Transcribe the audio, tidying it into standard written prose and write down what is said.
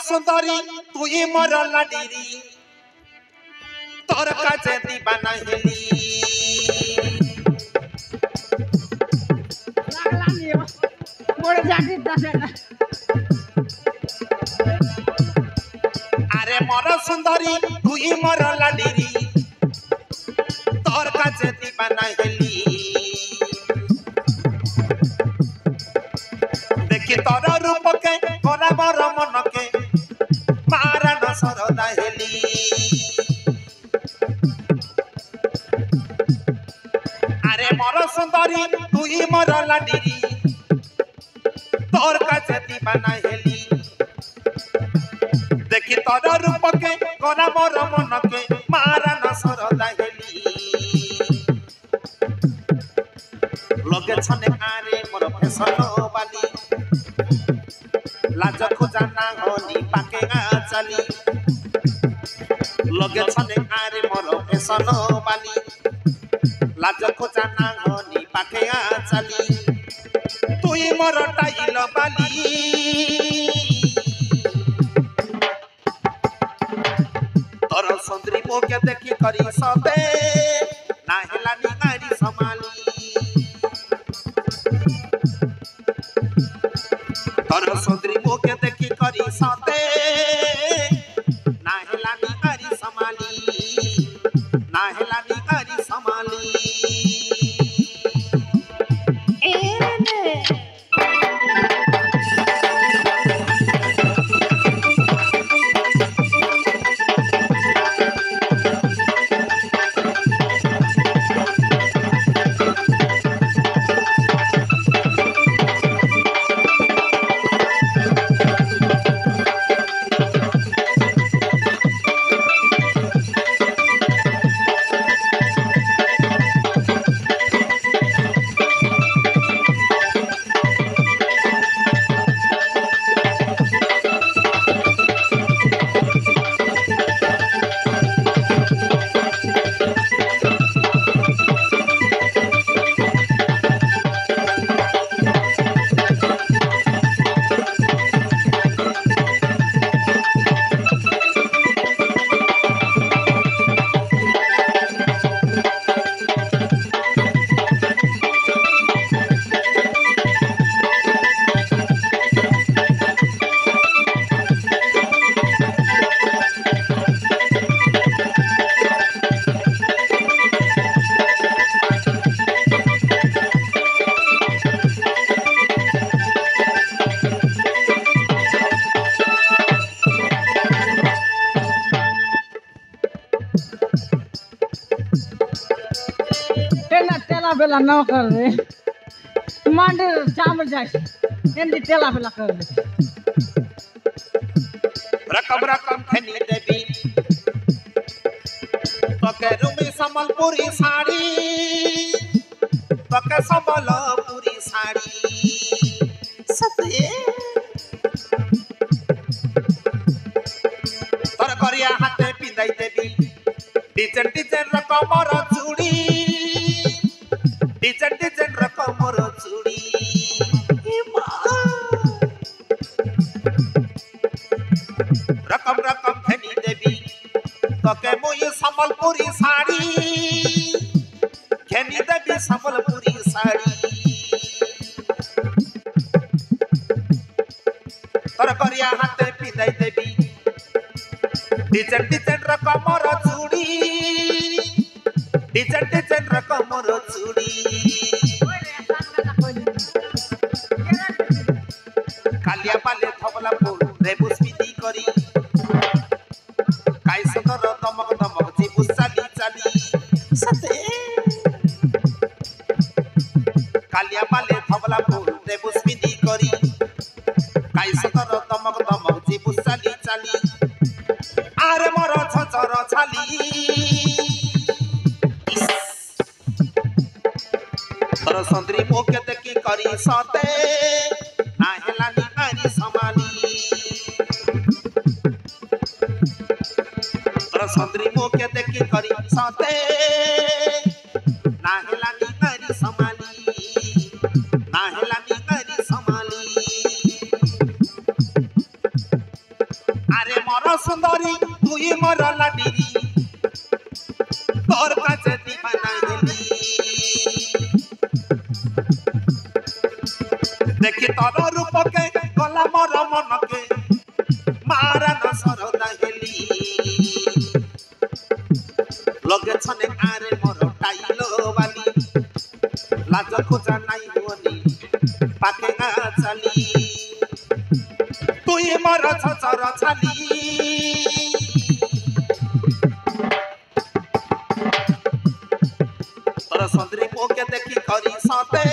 सुंदरी तुई मोर लाडीरी तोर काजे दीवाना हेली लागला नहीं मोड़ जाती दसना अरे मोर सुंदरी तुई मोर लाडीरी तोर काजे दीवाना हेली देखी तोर रूप के कोना मोर मन के मारा न सरदा हेली अरे मोर सुंदरी तुई मोर लाडीरी तोर काजे दीवाना हेली देखी तोर रूप के कोना मोर मन के मारा न सरदा हेली लगे छने आरे मोर फेसन बाली लाज खोजा ना होनी पाके चली लगे छने आरे मोर फेसन बाली लाज खोजा ना होनी पाके चली तुई मोर टाइल बाली तोर सुंदरी मोके देखी करी सते ना हेलानी गाड़ी संभाली तोर सुंदरी मोके देखी करी सते ना हेलानी गाड़ी संभाली ना हेलानी गाड़ी संभाली तेला बेला न कर रे मांडे चामल जाए एंदी तेला बेला कर दे रकम रकम खनी देवी तो के रूमी संबलपुरी साड़ी तो के संबलपुरी साड़ी सते तोर करिया हाथे पिंदाई देवी डिजाइन डिजाइन रकम और चूड़ी डिजाइन डिजाइन रकम और चूड़ी रकम रकम खनी देवी तो के मोई संबलपुरी साड़ी खनी देवी संबलपुरी साड़ी तोर करिया हाथे पिंदाई देवी डिजाइन डिजाइन रकम और चूड़ी डिजाइन डिजाइन रकम और चूड़ी कालिया पाले थबला फूल रेबुस पिदी करी काई सतर दमक दमक जीबुस चाली चाली सते कालिया पाले थबला फूल रेबुस पिदी करी काई सतर दमक दमक जीबुस चाली चाली आरे मोर छचर छाली तोर सुंदरी मोके देखी करी सते ना हेलानी गाड़ी संभाली तोर सुंदरी मोके देखी करी सते ना हेलानी गाड़ी संभाली ना हेलानी गाड़ी संभाली তুই মোর লাডিরি তোর কাছে দিবানা গেলি দেখি তোর রূপকে গলা মোর মনকে মারান সরদা হেলি লগে ছনে আরে মোর টাইলো বালি লাজ খোঁজা নাই হনি পাকে না চালি তুই মোর ছচর ছালি তোর সুন্দরী পোকে দেখি করি সতে